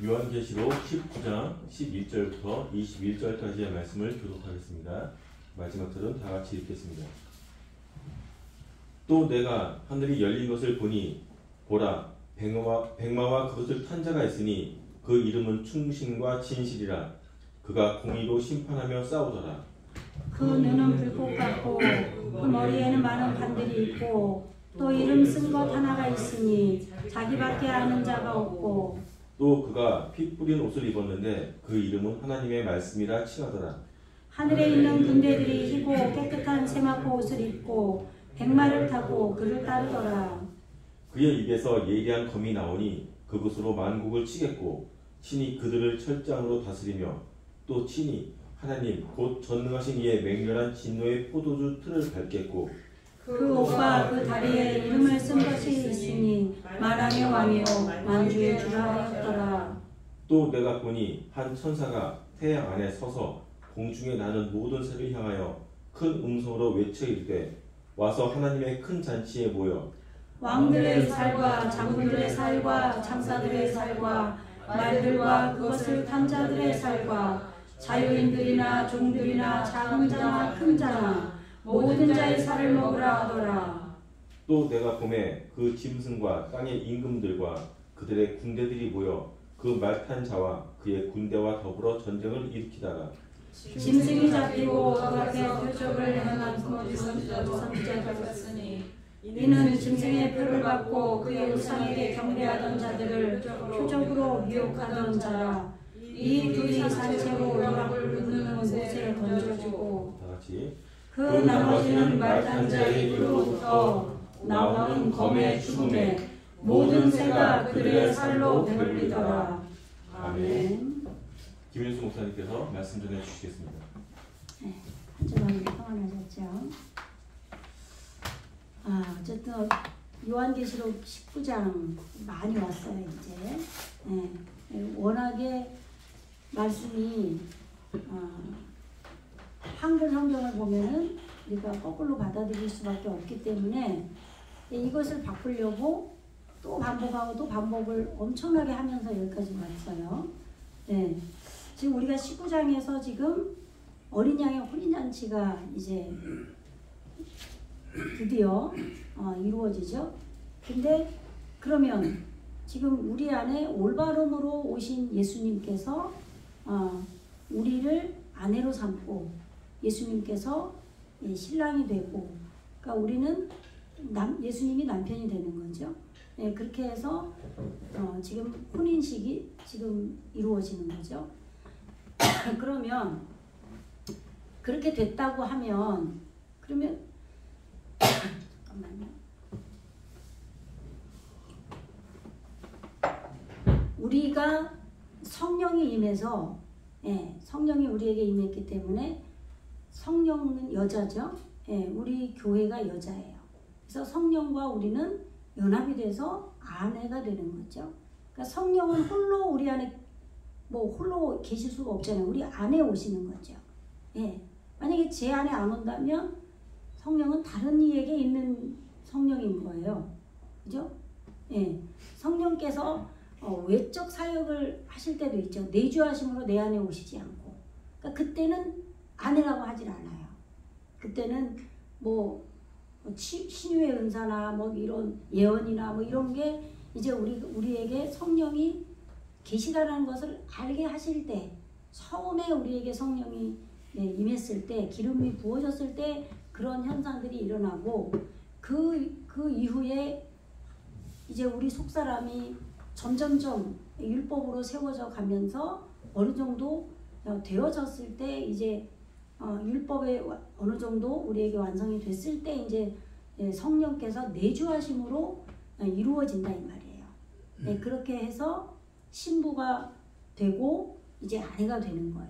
요한계시록 19장 11절부터 21절까지의 말씀을 교독하겠습니다. 마지막 절은 다 같이 읽겠습니다. 또 내가 하늘이 열린 것을 보니 보라 백마와 그것을 탄 자가 있으니 그 이름은 충신과 진실이라. 그가 공의로 심판하며 싸우더라. 그 눈은 불꽃 같고 그 머리에는 많은 관들이 있고 또 이름 쓴 것 하나가 있으니 자기밖에 아는 자가 없고 또 그가 피 뿌린 옷을 입었는데 그 이름은 하나님의 말씀이라 칭하더라. 하늘에 있는 군대들이 희고 깨끗한 세마포 옷을 입고 백마를 타고 그를 따르더라. 그의 입에서 예리한 검이 나오니 그것으로 만국을 치겠고 친히 그들을 철장으로 다스리며 또 친히 하나님 곧 전능하신 이의 맹렬한 진노의 포도주 틀을 밟겠고 그 옷과 그 다리에 이름을 쓴 것이 있으니 만왕의 왕이요 만주의 주라 하였더라. 또 내가 보니 한 천사가 태양 안에 서서 공중에 나는 모든 새를 향하여 큰 음성으로 외쳐 이르되 와서 하나님의 큰 잔치에 모여 왕들의 살과 장군들의 살과 장사들의 살과 말들과 그것을 탄 자들의 살과 자유인들이나 종들이나 작은 자나 큰 자나 모든 자의 살을 먹으라 하더라. 또 내가 봄에 그 짐승과 땅의 임금들과 그들의 군대들이 모여 그 말 탄 자와 그의 군대와 더불어 전쟁을 일으키다가 짐승이 잡히고 그 앞에 표적을 행한 선지자가 있었으니 이는 짐승의 표를 받고 그의 우상에게 경배하던 자들을 표적으로 유혹하던 자라. 이 둘이 산채로 연합을 붙는 곳에 던져주고 그 나머지는 말탄 자의 입으로부터 나오는 검의 죽음에 모든 새가 그들의 살로 배불리더라. 아멘. 김윤수 목사님께서 말씀 전해 주시겠습니다. 네, 한 주간 평안하셨죠? 어쨌든 요한계시록 19장 많이 왔어요 이제. 네, 워낙에 말씀이 한글 성경을 보면은 우리가 거꾸로 받아들일 수밖에 없기 때문에 이것을 바꾸려고 또 반복하고 또 반복을 엄청나게 하면서 여기까지 왔어요. 네. 지금 우리가 19장에서 지금 어린 양의 혼인잔치가 이제 드디어 이루어지죠. 근데 그러면 지금 우리 안에 올바름으로 오신 예수님께서 우리를 아내로 삼고 예수님께서 신랑이 되고, 그러니까 우리는 예수님이 남편이 되는 거죠. 네, 그렇게 해서 지금 혼인식이 지금 이루어지는 거죠. 그러면 그렇게 됐다고 하면 그러면 잠깐만요. 우리가 성령이 임해서 성령이 우리에게 임했기 때문에 성령은 여자죠. 우리 교회가 여자예요. 그래서 성령과 우리는 연합이 돼서 아내가 되는 거죠. 그러니까 성령은 홀로 우리 안에 홀로 계실 수가 없잖아요. 우리 안에 오시는 거죠. 만약에 제 안에 안 온다면 성령은 다른 이에게 있는 성령인 거예요. 그죠? 성령께서 외적 사역을 하실 때도 있죠. 내주하심으로 내 안에 오시지 않고. 그러니까 그때는 아내라고 하질 않아요. 그때는 신유의 은사나 이런 예언이나 이런 게 이제 우리에게 성령이 계시다라는 것을 알게 하실 때, 처음에 우리에게 성령이 임했을 때, 기름이 부어졌을 때 그런 현상들이 일어나고, 그 이후에 이제 우리 속사람이 점점점 율법으로 세워져 가면서 어느 정도 되어졌을 때, 이제 율법에 어느 정도 우리에게 완성이 됐을 때 이제 성령께서 내주하심으로 이루어진다 이 말이에요. 그렇게 해서 신부가 되고 이제 아내가 되는 거예요.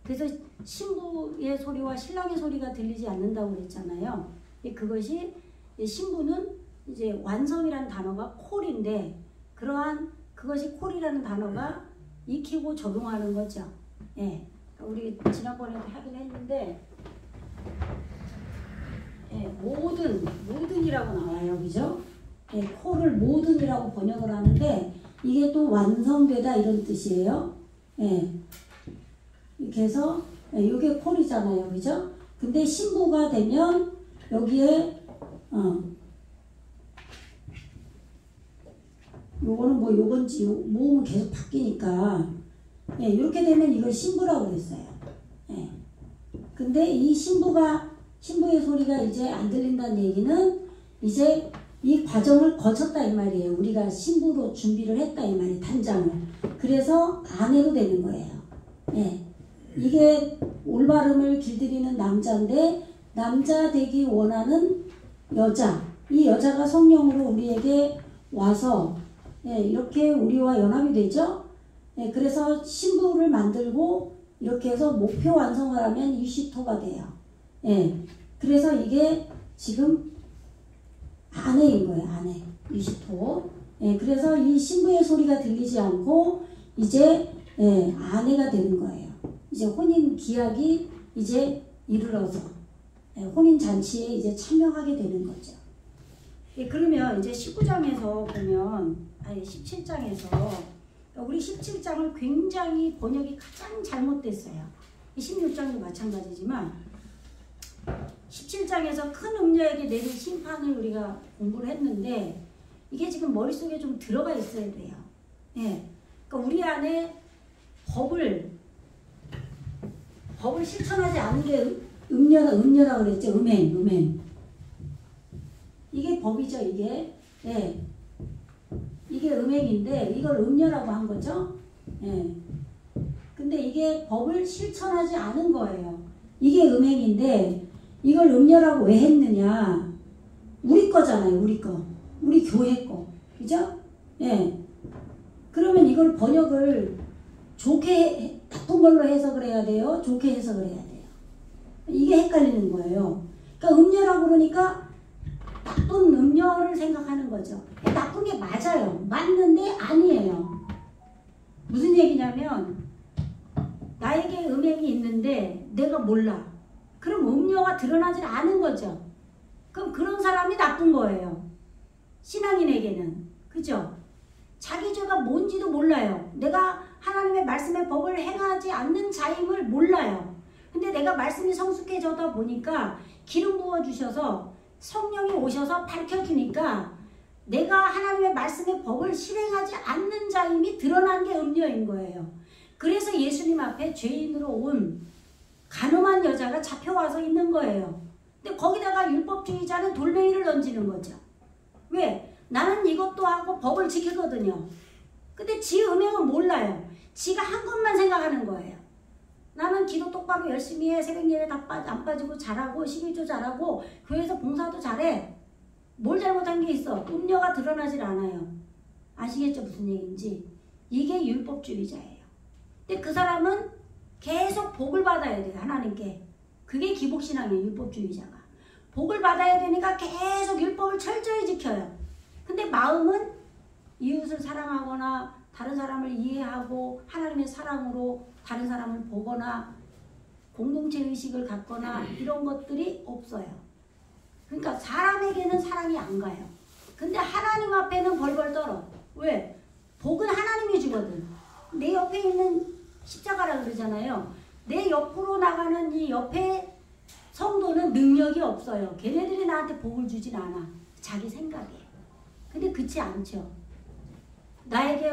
그래서 신부의 소리와 신랑의 소리가 들리지 않는다고 그랬잖아요. 그것이 신부는 이제 완성이라는 단어가 콜인데, 그것이 콜이라는 단어가 익히고 적용하는 거죠. 우리 지난번에도 하긴 했는데, 모든이라고 나와요, 그죠? 콜을 모든이라고 번역을 하는데, 이게 또 완성되다 이런 뜻이에요. 예. 이렇게 해서 이게 콜이잖아요, 그죠? 근데 신부가 되면 여기에 요거는 뭐 요건지 모음은 계속 바뀌니까 예, 이렇게 되면 이걸 신부라고 그랬어요. 예. 근데 이 신부의 소리가 이제 안 들린다는 얘기는 이제 이 과정을 거쳤다 이 말이에요. 우리가 신부로 준비를 했다 이 말이에요. 단장을. 그래서 아내로 되는 거예요. 예. 이게 올바름을 길들이는 남자인데 남자 되기 원하는 여자. 이 여자가 성령으로 우리에게 와서 예, 이렇게 우리와 연합이 되죠. 예, 그래서 신부를 만들고 이렇게 해서 목표 완성을 하면 유시토가 돼요. 예, 그래서 이게 지금 아내인 거예요. 아내. 유시토. 예, 그래서 이 신부의 소리가 들리지 않고 이제 예, 아내가 되는 거예요. 이제 혼인 기약이 이제 이르러서 예, 혼인 잔치에 이제 참여하게 되는 거죠. 예, 그러면 이제 19장에서 보면 아니 17장에서 우리 17장을 굉장히 번역이 가장 잘못됐어요. 16장도 마찬가지지만 17장에서 큰 음녀에게 내린 심판을 우리가 공부를 했는데 이게 지금 머릿속에 좀 들어가 있어야 돼요. 예. 그러니까 우리 안에 법을 실천하지 않는 게 음녀라고 그랬죠. 음행. 이게 법이죠, 이게. 예. 이게 음행인데 이걸 음녀라고 한 거죠. 예. 근데 이게 법을 실천하지 않은 거예요. 이게 음행인데 이걸 음녀라고 왜 했느냐? 우리 거잖아요, 우리 거. 우리 교회 거. 그죠? 예. 그러면 이걸 번역을 좋게, 나쁜 걸로 해석을 해야 돼요? 좋게 해석을 해야 돼요? 이게 헷갈리는 거예요. 그러니까 음녀라고 그러니까 나쁜 음녀를 생각하는 거죠. 나쁜 게 맞아요. 맞는데 아니에요. 무슨 얘기냐면 나에게 음행이 있는데 내가 몰라. 그럼 음녀가 드러나질 않은 거죠. 그럼 그런 사람이 나쁜 거예요. 신앙인에게는. 그죠? 자기 죄가 뭔지도 몰라요. 내가 하나님의 말씀의 법을 행하지 않는 자임을 몰라요. 근데 내가 말씀이 성숙해져다 보니까 기름 부어주셔서 성령이 오셔서 밝혀주니까 내가 하나님의 말씀의 법을 실행하지 않는 자임이 드러난 게 음녀인 거예요. 그래서 예수님 앞에 죄인으로 온 간음한 여자가 잡혀와서 있는 거예요. 근데 거기다가 율법주의자는 돌멩이를 던지는 거죠. 왜? 나는 이것도 하고 법을 지키거든요. 근데 지 음행은 몰라요. 지가 한 것만 생각하는 거예요. 나는 기도 똑바로 열심히 해. 새벽 예배 안 빠지고 잘하고 11조 잘하고 교회에서 봉사도 잘해. 뭘 잘못한 게 있어? 음녀가 드러나질 않아요. 아시겠죠? 무슨 얘기인지. 이게 율법주의자예요. 근데 그 사람은 계속 복을 받아야 돼요. 하나님께. 그게 기복신앙이에요. 율법주의자가. 복을 받아야 되니까 계속 율법을 철저히 지켜요. 근데 마음은 이웃을 사랑하거나 다른 사람을 이해하고 하나님의 사랑으로 다른 사람을 보거나 공동체 의식을 갖거나 이런 것들이 없어요. 그러니까 사람에게는 사랑이 안 가요. 근데 하나님 앞에는 벌벌 떨어. 왜? 복은 하나님이 주거든. 내 옆에 있는 십자가라 그러잖아요. 내 옆으로 나가는 이 옆에 성도는 능력이 없어요. 걔네들이 나한테 복을 주진 않아. 자기 생각이에요. 근데 그렇지 않죠. 나에게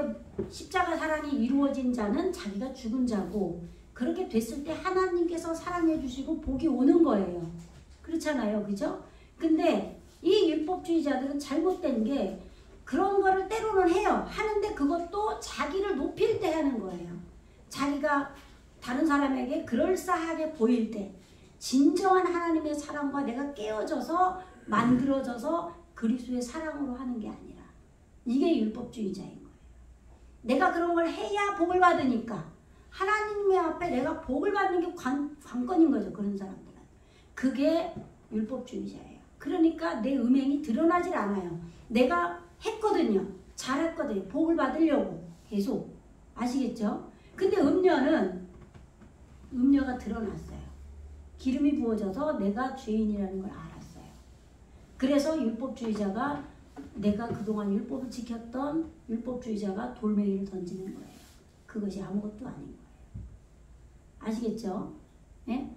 십자가 사랑이 이루어진 자는 자기가 죽은 자고 그렇게 됐을 때 하나님께서 사랑해 주시고 복이 오는 거예요. 그렇잖아요. 그죠? 근데 이 율법주의자들은 잘못된 게 그런 거를 때로는 해요. 하는데 그것도 자기를 높일 때 하는 거예요. 자기가 다른 사람에게 그럴싸하게 보일 때 진정한 하나님의 사랑과 내가 깨어져서 만들어져서 그리스도의 사랑으로 하는 게 아니라 이게 율법주의자인 거예요. 내가 그런 걸 해야 복을 받으니까 하나님의 앞에 내가 복을 받는 게 관건인 거죠. 그런 사람들은. 그게 율법주의자예요. 그러니까 내 음행이 드러나질 않아요. 내가 했거든요. 잘했거든요. 복을 받으려고 계속. 아시겠죠? 근데 음녀가 드러났어요. 기름이 부어져서 내가 죄인이라는 걸 알았어요. 그래서 율법주의자가 내가 그동안 율법을 지켰던 율법주의자가 돌멩이를 던지는 거예요. 그것이 아무것도 아닌 거예요. 아시겠죠? 예?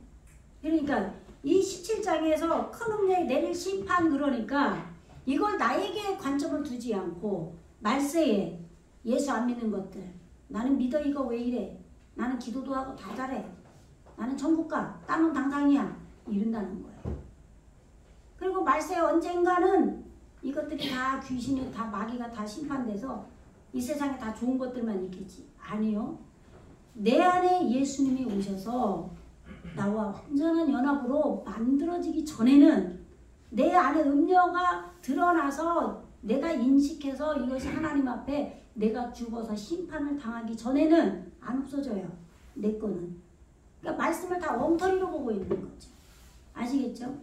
그러니까 이 17장에서 큰 음령이 내릴 심판, 그러니까 이걸 나에게 관점을 두지 않고 말세에 예수 안 믿는 것들, 나는 믿어 이거 왜 이래, 나는 기도도 하고 다 잘해, 나는 천국 가, 땅은 당상이야, 이른다는 거예요. 그리고 말세에 언젠가는 이것들이 다 귀신이 다 마귀가 다 심판돼서 이 세상에 다 좋은 것들만 있겠지. 아니요. 내 안에 예수님이 오셔서 나와 완전한 연합으로 만들어지기 전에는 내 안에 음녀가 드러나서 내가 인식해서 이것이 하나님 앞에 내가 죽어서 심판을 당하기 전에는 안 없어져요. 내 거는. 그러니까 말씀을 다 엉터리로 보고 있는 거죠. 아시겠죠?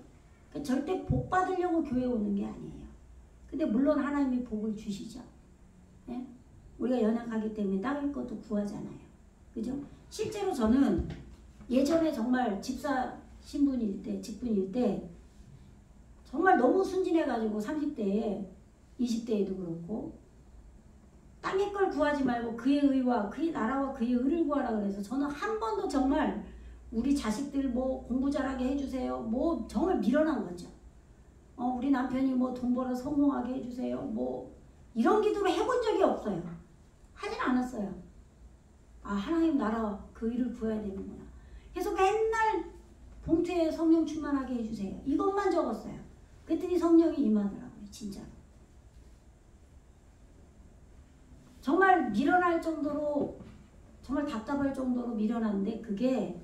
그러니까 절대 복 받으려고 교회 오는 게 아니에요. 근데 물론 하나님이 복을 주시죠. 예? 우리가 연약하기 때문에 땅일 것도 구하잖아요. 그죠? 실제로 저는 예전에 정말 집사 신분일 때, 직분일 때 정말 너무 순진해가지고 30대에 20대에도 그렇고 땅의 걸 구하지 말고 그의 의와 그의 나라와 그의 의를 구하라 그래서 저는 한 번도 정말 우리 자식들 뭐 공부 잘하게 해주세요. 뭐 정말 밀어난 거죠. 우리 남편이 뭐 돈 벌어 성공하게 해주세요. 뭐 이런 기도를 해본 적이 없어요. 하진 않았어요. 아, 하나님 나라 그 일을 구해야 되는구나. 그래서 맨날 봉투에 성령 충만하게 해주세요. 이것만 적었어요. 그랬더니 성령이 임하더라고요. 진짜로. 정말 밀어날 정도로, 정말 답답할 정도로 밀어났는데 그게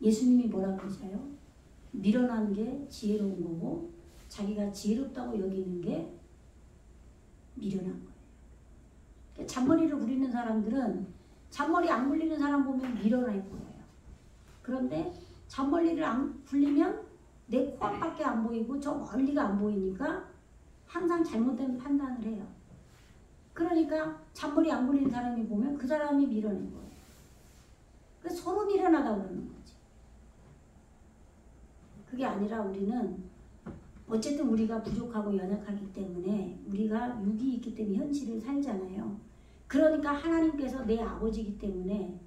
예수님이 뭐라 그러셔요? 밀어난 게 지혜로운 거고 자기가 지혜롭다고 여기는 게 미련한 거예요. 잔머리를 부리는 사람들은 잔머리 안 굴리는 사람 보면 미련해 보여요. 그런데 잔머리를 안 굴리면 내 코앞밖에 안 보이고 저 멀리가 안 보이니까 항상 잘못된 판단을 해요. 그러니까 잔머리 안 굴리는 사람이 보면 그 사람이 미련한 거예요. 그래서 서로 미련하다고 그러는 거지. 그게 아니라 우리는 어쨌든 우리가 부족하고 연약하기 때문에 우리가 육이 있기 때문에 현실을 살잖아요. 그러니까 하나님께서 내 아버지이기 때문에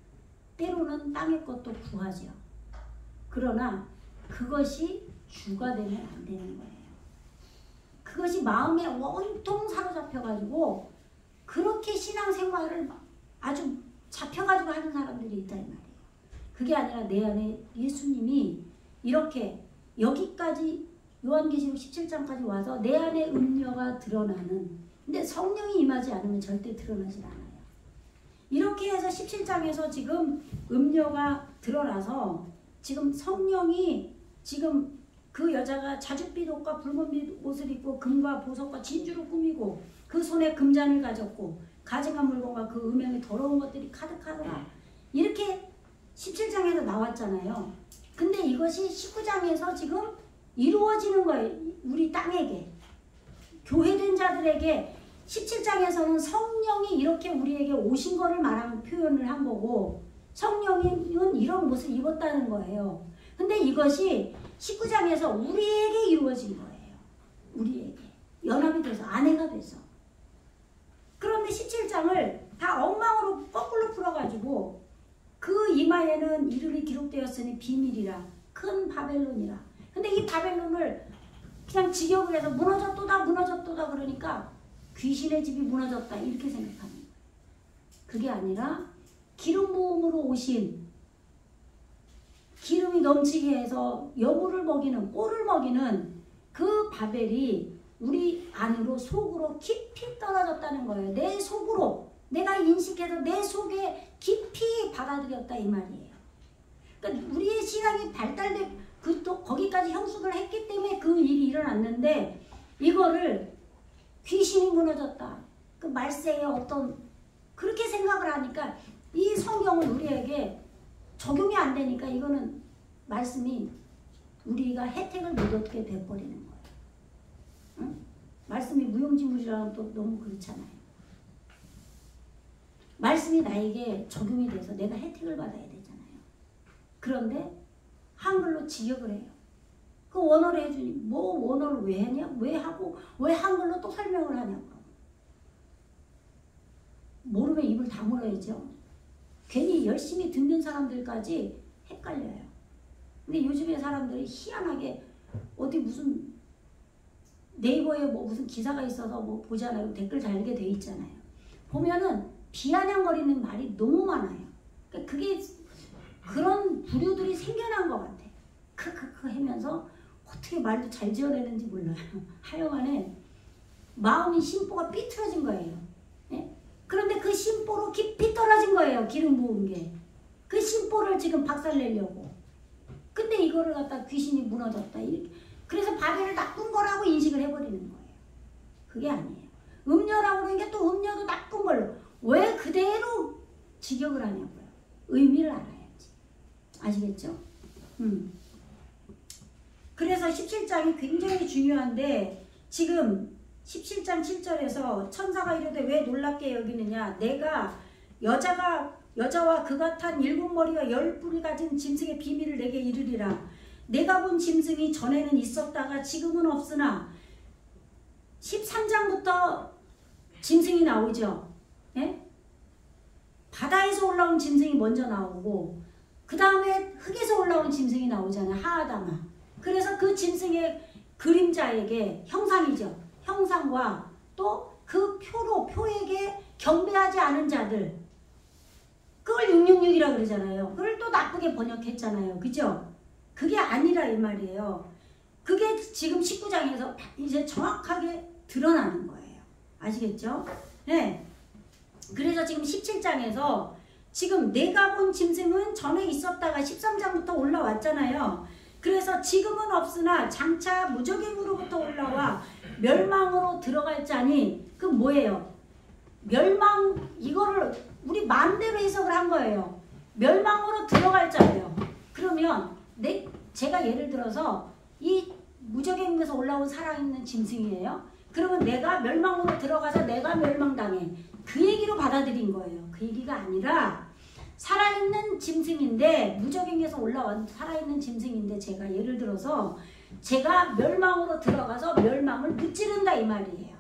때로는 땅의 것도 구하죠. 그러나 그것이 주가 되면 안 되는 거예요. 그것이 마음에 온통 사로잡혀가지고 그렇게 신앙생활을 아주 잡혀가지고 하는 사람들이 있다 이 말이에요. 그게 아니라 내 안에 예수님이 이렇게 여기까지 요한계시록 17장까지 와서 내 안에 음녀가 드러나는, 근데 성령이 임하지 않으면 절대 드러나질 않아요. 이렇게 해서 17장에서 지금 음녀가 드러나서 지금 성령이 지금 그 여자가 자줏빛 옷과 붉은빛 옷을 입고 금과 보석과 진주로 꾸미고 그 손에 금잔을 가졌고 가증한 물건과 그 음행의 더러운 것들이 가득하더라. 이렇게 17장에서 나왔잖아요. 근데 이것이 19장에서 지금 이루어지는 거예요. 우리 땅에게. 교회된 자들에게 17장에서는 성령이 이렇게 우리에게 오신 거를 말하는 표현을 한 거고 성령은 이런 옷을 입었다는 거예요. 근데 이것이 19장에서 우리에게 이루어진 거예요. 우리에게. 연합이 돼서 아내가 돼서. 그런데 17장을 다 엉망으로 거꾸로 풀어가지고 그 이마에는 이름이 기록되었으니 비밀이라 큰 바벨론이라. 근데 이 바벨론을 그냥 직역을 해서 무너졌도다 무너졌도다 그러니까 귀신의 집이 무너졌다 이렇게 생각하는 거예요. 그게 아니라 기름 부음으로 오신, 기름이 넘치게 해서 여물을 먹이는, 꼴을 먹이는 그 바벨이 우리 안으로 속으로 깊이 떨어졌다는 거예요. 내 속으로 내가 인식해서 내 속에 깊이 받아들였다 이 말이에요. 그러니까 우리의 신앙이 발달돼 또 거기까지 형성을 했기 때문에 그 일이 일어났는데 이거를 귀신이 무너졌다. 그 말세에 어떤 그렇게 생각을 하니까 이 성경은 우리에게 적용이 안 되니까 이거는 말씀이 우리가 혜택을 못 얻게 돼버리는 거예요. 응? 말씀이 무용지물이라면 또 너무 그렇잖아요. 말씀이 나에게 적용이 돼서 내가 혜택을 받아야 되잖아요. 그런데 한글로 직역을 해요. 그 원어로 해주니 뭐 원어를 왜 하냐? 왜 하고 왜 한글로 또 설명을 하냐고. 모르면 입을 다물어야죠. 괜히 열심히 듣는 사람들까지 헷갈려요. 근데 요즘에 사람들이 희한하게 어디 무슨 네이버에 뭐 무슨 기사가 있어서 뭐 보잖아요. 댓글 달게 돼 있잖아요. 보면은 비아냥거리는 말이 너무 많아요. 그러니까 그게 그런 부류들이 생겨난 것 같아. 크크크 하면서 어떻게 말도 잘 지어내는지 몰라요. 하여간에 마음이 심보가 삐뚤어진 거예요. 예? 그런데 그 심보로 깊이 떨어진 거예요. 기름 부은 게. 그 심보를 지금 박살내려고. 근데 이거를 갖다 귀신이 무너졌다. 이렇게. 그래서 바벨을 나쁜 거라고 인식을 해버리는 거예요. 그게 아니에요. 음녀라고 그러는 게 또 음녀도 나쁜 걸로. 왜 그대로 직역을 하냐고요. 의미를 알아야지. 아시겠죠? 그래서 17장이 굉장히 중요한데 지금 17장 7절에서 천사가 이르되 왜 놀랍게 여기느냐 내가 여자와 그가 탄 7머리와 10뿔이 가진 짐승의 비밀을 내게 이르리라. 내가 본 짐승이 전에는 있었다가 지금은 없으나 13장부터 짐승이 나오죠. 예? 바다에서 올라온 짐승이 먼저 나오고 그 다음에 흙에서 올라온 짐승이 나오잖아요. 하아다마. 그래서 그 짐승의 그림자에게 형상이죠. 형상과 또 그 표에게 경배하지 않은 자들 그걸 666이라고 그러잖아요. 그걸 또 나쁘게 번역했잖아요. 그죠? 그게 아니라 이 말이에요. 그게 지금 19장에서 이제 정확하게 드러나는 거예요. 아시겠죠? 네. 그래서 지금 17장에서 지금 내가 본 짐승은 전에 있었다가 13장부터 올라왔잖아요. 그래서 지금은 없으나 장차 무적행으로부터 올라와 멸망으로 들어갈 자니 그 뭐예요? 멸망 이거를 우리 마음대로 해석을 한 거예요. 멸망으로 들어갈 자예요. 그러면 제가 예를 들어서 이 무적행에서 올라온 살아있는 짐승이에요. 그러면 내가 멸망으로 들어가서 내가 멸망당해. 그 얘기로 받아들인 거예요. 그 얘기가 아니라 살아있는 짐승인데 무적행에서 올라온 살아있는 짐승인데 제가 예를 들어서 제가 멸망으로 들어가서 멸망을 무찌른다 이 말이에요.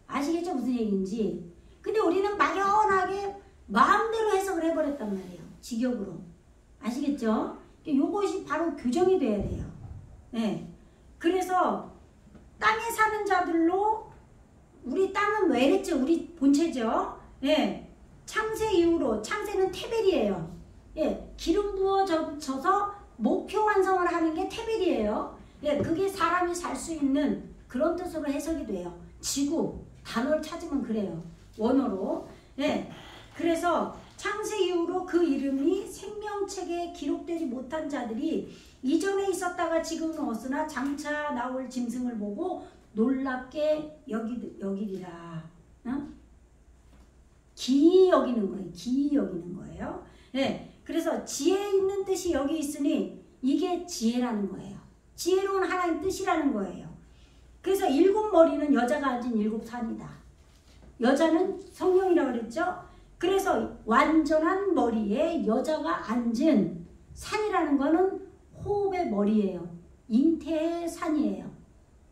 아시겠죠? 무슨 얘기인지. 근데 우리는 막연하게 마음대로 해석을 해버렸단 말이에요. 직역으로. 아시겠죠? 요것이 바로 교정이 돼야 돼요. 네. 그래서 땅에 사는 자들로 우리 땅은 왜 이랬죠? 우리 본체죠? 예. 창세 이후로 창세는 테벨이에요. 예. 기름 부어져서 목표 완성을 하는 게 테벨이에요. 예. 그게 사람이 살 수 있는 그런 뜻으로 해석이 돼요. 지구 단어를 찾으면 그래요. 원어로. 예. 그래서 창세 이후로 그 이름이 생명책에 기록되지 못한 자들이 이전에 있었다가 지금은 없으나 장차 나올 짐승을 보고 놀랍게 여기리라. 어? 기이 여기는 거예요. 기이 여기는 거예요. 네. 그래서 지혜 있는 뜻이 여기 있으니 이게 지혜라는 거예요. 지혜로운 하나님 뜻이라는 거예요. 그래서 7머리는 여자가 앉은 7산이다. 여자는 성령이라고 그랬죠. 그래서 완전한 머리에 여자가 앉은 산이라는 거는 호흡의 머리예요. 잉태의 산이에요.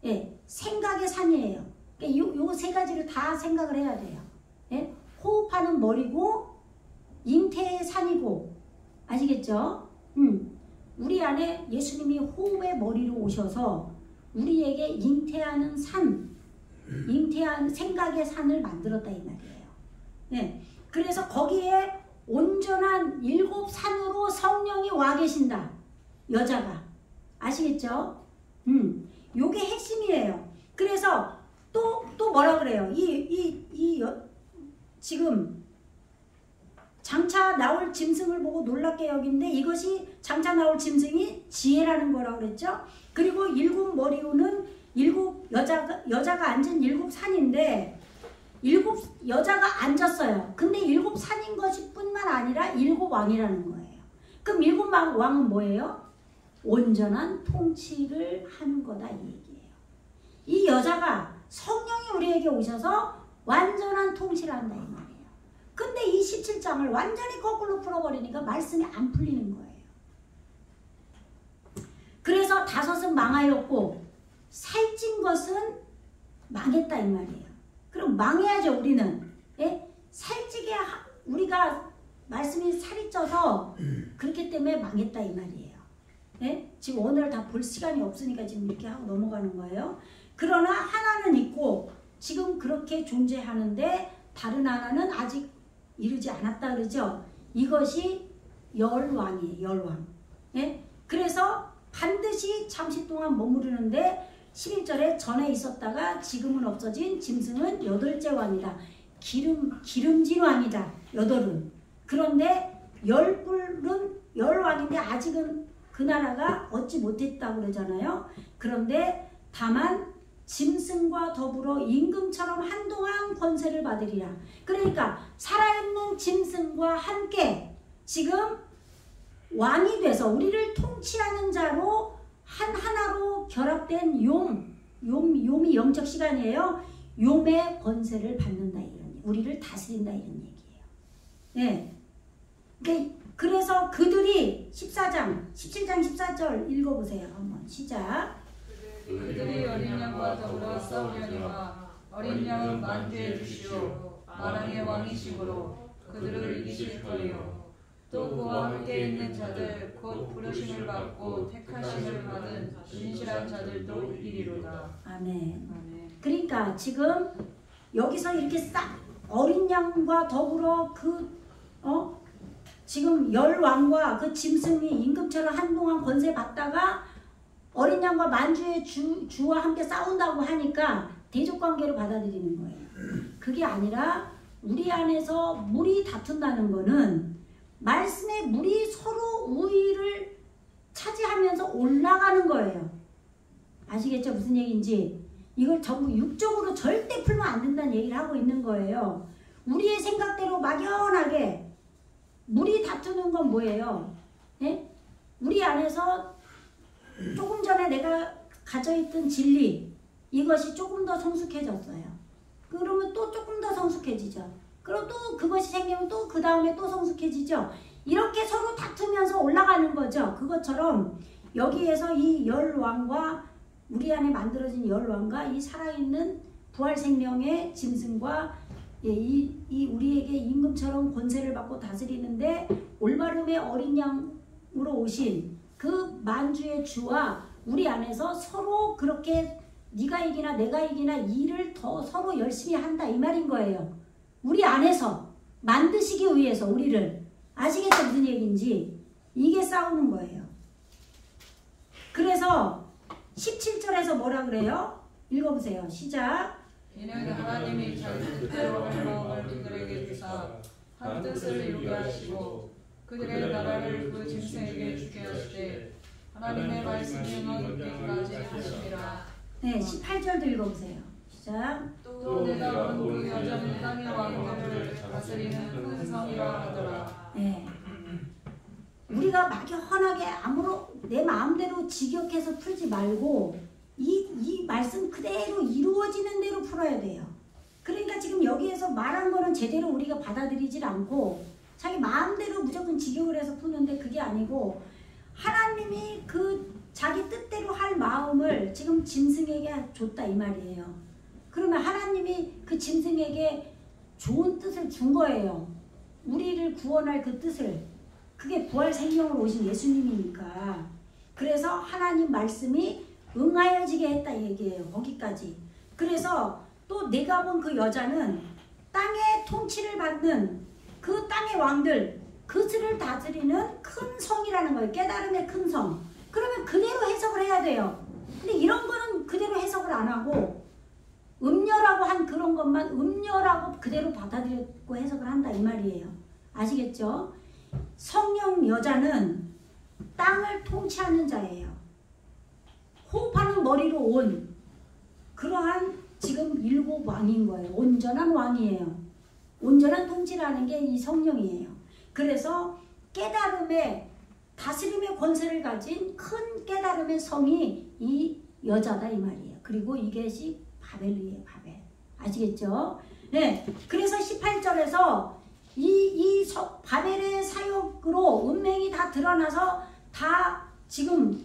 예, 생각의 산이에요. 요 세 가지를 다 생각을 해야 돼요. 예? 호흡하는 머리고 잉태의 산이고 아시겠죠? 우리 안에 예수님이 호흡의 머리로 오셔서 우리에게 잉태하는 산, 잉태한 생각의 산을 만들었다 이 말이에요. 예. 그래서 거기에 온전한 7산으로 성령이 와 계신다. 여자가. 아시겠죠? 요게 핵심이에요. 그래서 또 뭐라 그래요? 지금 장차 나올 짐승을 보고 놀랍게 여긴데 이것이 장차 나올 짐승이 지혜라는 거라고 그랬죠? 그리고 7머리우는 7여자가 앉은 7산인데 7여자가 앉았어요. 근데 7산인 것이 뿐만 아니라 7왕이라는 거예요. 그럼 7왕은 뭐예요? 온전한 통치를 하는 거다 이 얘기예요. 이 여자가 성령이 우리에게 오셔서 완전한 통치를 한다 이 말이에요. 근데 이 17장을 완전히 거꾸로 풀어버리니까 말씀이 안 풀리는 거예요. 그래서 다섯은 망하였고 살찐 것은 망했다 이 말이에요. 그럼 망해야죠 우리는. 예? 살찌게 우리가 말씀이 살이 쪄서 그렇기 때문에 망했다 이 말이에요. 예? 지금 오늘 다 볼 시간이 없으니까 지금 이렇게 하고 넘어가는 거예요. 그러나 하나는 있고 지금 그렇게 존재하는데 다른 하나는 아직 이르지 않았다 그러죠. 이것이 열왕이에요. 열왕. 예? 그래서 반드시 잠시 동안 머무르는데 11절에 전에 있었다가 지금은 없어진 짐승은 8째 왕이다. 기름진 왕이다. 8은. 그런데 10뿔은 10왕인데 아직은 그 나라가 얻지 못했다고 그러잖아요. 그런데 다만 짐승과 더불어 임금처럼 한동안 권세를 받으리라. 그러니까 살아있는 짐승과 함께 지금 왕이 돼서 우리를 통치하는 자로 하나로 결합된 욤이 영적 시간이에요. 욤의 권세를 받는다 이런, 우리를 다스린다 이런 얘기예요. 네. 그래서 그들이 17장 14절 읽어보세요. 한번 시작. 그들이 어린 양과 더불어 싸우려니와 어린 양은 만주해 주시오. 마랑의 왕이시므로 그들을 이기실 터이요. 또 그와 함께 있는 자들 곧 부르심을 받고 택하심을 받은 진실한 자들도 이리로다. 아멘. 그러니까 지금 여기서 이렇게 싹 어린 양과 더불어 지금 열왕과 그 짐승이 임금처럼 한동안 권세 받다가 어린 양과 만주의 주와 함께 싸운다고 하니까 대적관계로 받아들이는 거예요. 그게 아니라 우리 안에서 물이 다툰다는 거는 말씀의 물이 서로 우위를 차지하면서 올라가는 거예요. 아시겠죠? 무슨 얘기인지. 이걸 전부 육적으로 절대 풀면 안 된다는 얘기를 하고 있는 거예요. 우리의 생각대로 막연하게 물이 다투는 건 뭐예요? 예? 우리 안에서 조금 전에 내가 가져있던 진리, 이것이 조금 더 성숙해졌어요. 그러면 또 조금 더 성숙해지죠. 그리고 또 그것이 생기면 또 그 다음에 또 성숙해지죠. 이렇게 서로 다투면서 올라가는 거죠. 그것처럼 여기에서 이 열왕과 우리 안에 만들어진 열왕과 이 살아있는 부활생명의 짐승과 이 우리에게 임금처럼 권세를 받고 다스리는데 올바름의 어린 양으로 오신 그 만주의 주와 우리 안에서 서로 그렇게 네가 이기나 내가 이기나 일을 더 서로 열심히 한다 이 말인 거예요. 우리 안에서 만드시기 위해서 우리를. 아시겠죠? 무슨 얘기인지. 이게 싸우는 거예요. 그래서 17절에서 뭐라 그래요? 읽어보세요. 시작. 이는 하나님이 자기 뜻대로 할 마음을 그들에게 주사 한 뜻을 이루게 하시고 그들의 나라를 그 짐승에게 주게 하시되 하나님의 말씀이 응하기까지 하시리라. 네, 18절도 읽어보세요. 시작. 또 내가 본 그 여자는 땅의 왕들을 다스리는 큰 성이라 하더라. 네. 우리가 막연하게 내 마음대로 직역해서 풀지 말고 이 말씀 그대로 이루어지는 대로 풀어야 돼요. 그러니까 지금 여기에서 말한 거는 제대로 우리가 받아들이질 않고 자기 마음대로 무조건 직역을 해서 푸는데 그게 아니고 하나님이 그 자기 뜻대로 할 마음을 지금 짐승에게 줬다 이 말이에요. 그러면 하나님이 그 짐승에게 좋은 뜻을 준 거예요. 우리를 구원할 그 뜻을. 그게 부활 생명으로 오신 예수님이니까. 그래서 하나님 말씀이 응하여지게 했다 얘기예요. 거기까지. 그래서 또 내가 본 그 여자는 땅의 통치를 받는 그 땅의 왕들, 그들을 다스리는 큰 성이라는 거예요. 깨달음의 큰 성. 그러면 그대로 해석을 해야 돼요. 근데 이런 거는 그대로 해석을 안 하고 음녀라고 한 그런 것만 음녀라고 그대로 받아들이고 해석을 한다 이 말이에요. 아시겠죠? 성령 여자는 땅을 통치하는 자예요. 호흡하는 머리로 온 그러한 지금 7 왕인 거예요. 온전한 왕이에요. 온전한 통치라는 게 이 성령이에요. 그래서 깨달음의 다스림의 권세를 가진 큰 깨달음의 성이 이 여자다 이 말이에요. 그리고 이것이 바벨이에요. 바벨. 아시겠죠? 네. 그래서 18절에서 이 바벨의 사역으로 운명이 다 드러나서 다 지금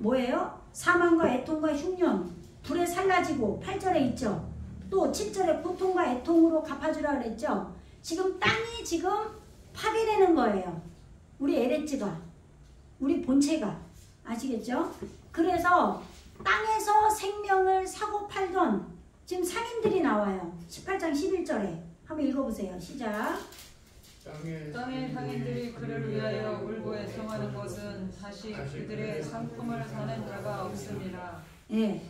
뭐예요? 사망과 애통과 흉년 불에 살라지고 8절에 있죠. 또 7절에 고통과 애통으로 갚아주라 그랬죠. 지금 땅이 지금 파괴되는 거예요. 우리 에레츠가, 우리 본체가. 아시겠죠? 그래서 땅에서 생명을 사고 팔던 지금 상인들이 나와요. 18장 11절에 한번 읽어보세요. 시작. 땅의 상인들이 그를 위하여 울고 애통하는 것은 다시 그들의 상품을 사는 자가 없습니다. 예.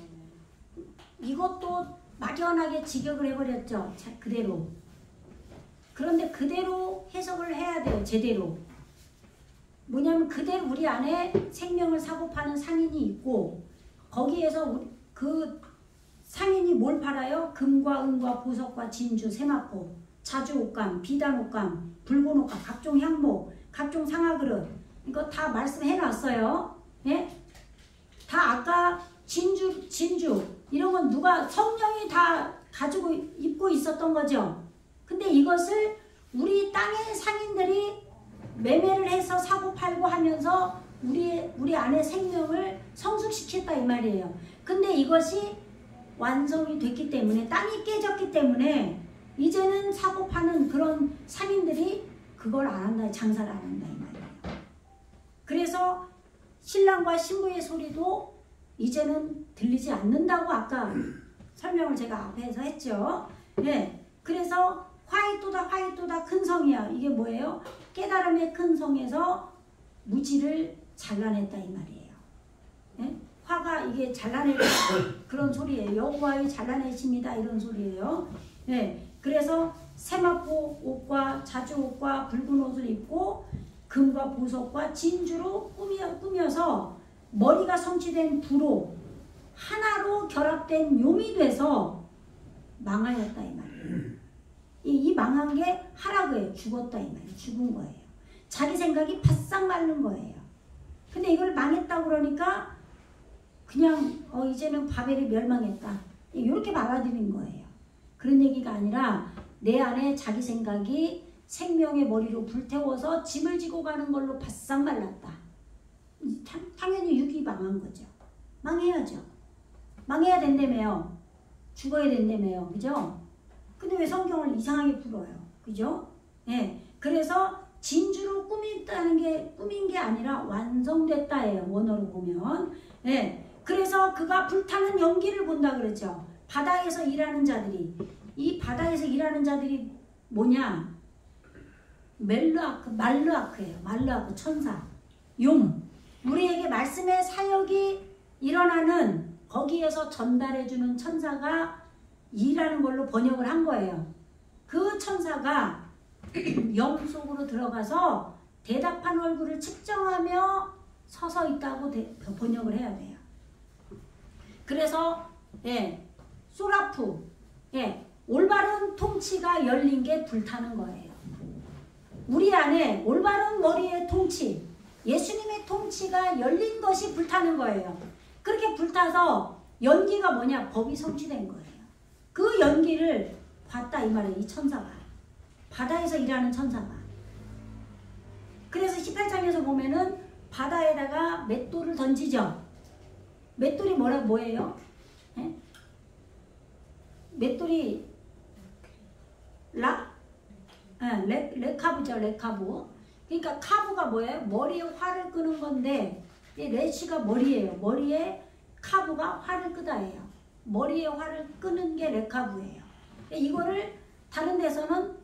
이것도 막연하게 직역을 해버렸죠. 자, 그대로. 그런데 그대로 해석을 해야 돼요. 제대로. 뭐냐면 그대로 우리 안에 생명을 사고 파는 상인이 있고 거기에서 그 상인이 뭘 팔아요? 금과 은과 보석과 진주, 세마포, 자주 옷감, 비단 옷감, 붉은 옷감, 각종 향목, 각종 상아그릇. 이거 다 말씀해 놨어요. 예? 다 아까 진주 이런 건 누가 성령이 다 가지고 입고 있었던 거죠. 근데 이것을 우리 땅의 상인들이 매매를 해서 사고 팔고 하면서 우리 안에 생명을 성숙시켰다 이 말이에요. 근데 이것이 완성이 됐기 때문에 땅이 깨졌기 때문에 이제는 사고 파는 그런 상인들이 그걸 안 한다, 장사를 안 한다 이 말이에요. 그래서 신랑과 신부의 소리도 이제는 들리지 않는다고 아까 설명을 제가 앞에서 했죠. 네, 그래서 화이또다 큰 성이야. 이게 뭐예요? 깨달음의 큰 성에서 무지를 잘라냈다 이 말이에요. 네? 화가 이게 잘라낼 그런 소리예요. 여호와의 잘라내십니다 이런 소리예요. 네, 그래서 세마포 옷과 자주 옷과 붉은 옷을 입고 금과 보석과 진주로 꾸며서 머리가 성취된 부로 하나로 결합된 용이 돼서 망하였다 이 말이에요. 이 망한 게 하라고예요. 죽었다 이 말이에요. 죽은 거예요. 자기 생각이 바싹 마른 거예요. 근데 이걸 망했다 그러니까 그냥 이제는 바벨이 멸망했다 이렇게 받아들인 거예요. 그런 얘기가 아니라 내 안에 자기 생각이 생명의 머리로 불태워서 짐을 지고 가는 걸로 바싹 말랐다. 당연히 육이 망한 거죠. 망해야죠. 망해야 된다며요. 죽어야 된다며요. 그죠? 근데 왜 성경을 이상하게 풀어요? 그죠? 예. 그래서 진주로 꾸민 게 아니라 완성됐다예요. 원어로 보면. 예. 그래서 그가 불타는 연기를 본다 그랬죠. 바다에서 일하는 자들이. 이 바다에서 일하는 자들이 뭐냐? 말르아크예요. 말르아크 천사. 용. 우리에게 말씀의 사역이 일어나는 거기에서 전달해주는 천사가 일하는 걸로 번역을 한 거예요. 그 천사가 영 속으로 들어가서 대답한 얼굴을 측정하며 서서 있다고 번역을 해야 돼요. 그래서 소라프 올바른 통치가 열린 게 불타는 거예요. 우리 안에 올바른 머리의 통치, 예수님의 통치가 열린 것이 불타는 거예요. 그렇게 불타서 연기가 뭐냐? 법이 성취된 거예요. 그 연기를 봤다 이 말이에요. 이 천사가. 바다에서 일하는 천사가. 그래서 18장에서 보면은 바다에다가 맷돌을 던지죠. 맷돌이 뭐예요? 예? 맷돌이 레카브죠. 레카브. 그러니까 카브가 뭐예요? 머리에 활을 끄는 건데 이 레시가 머리예요. 머리에 카브가 활을 끄다예요. 머리에 활을 끄는 게 레카브예요. 이거를 다른 데서는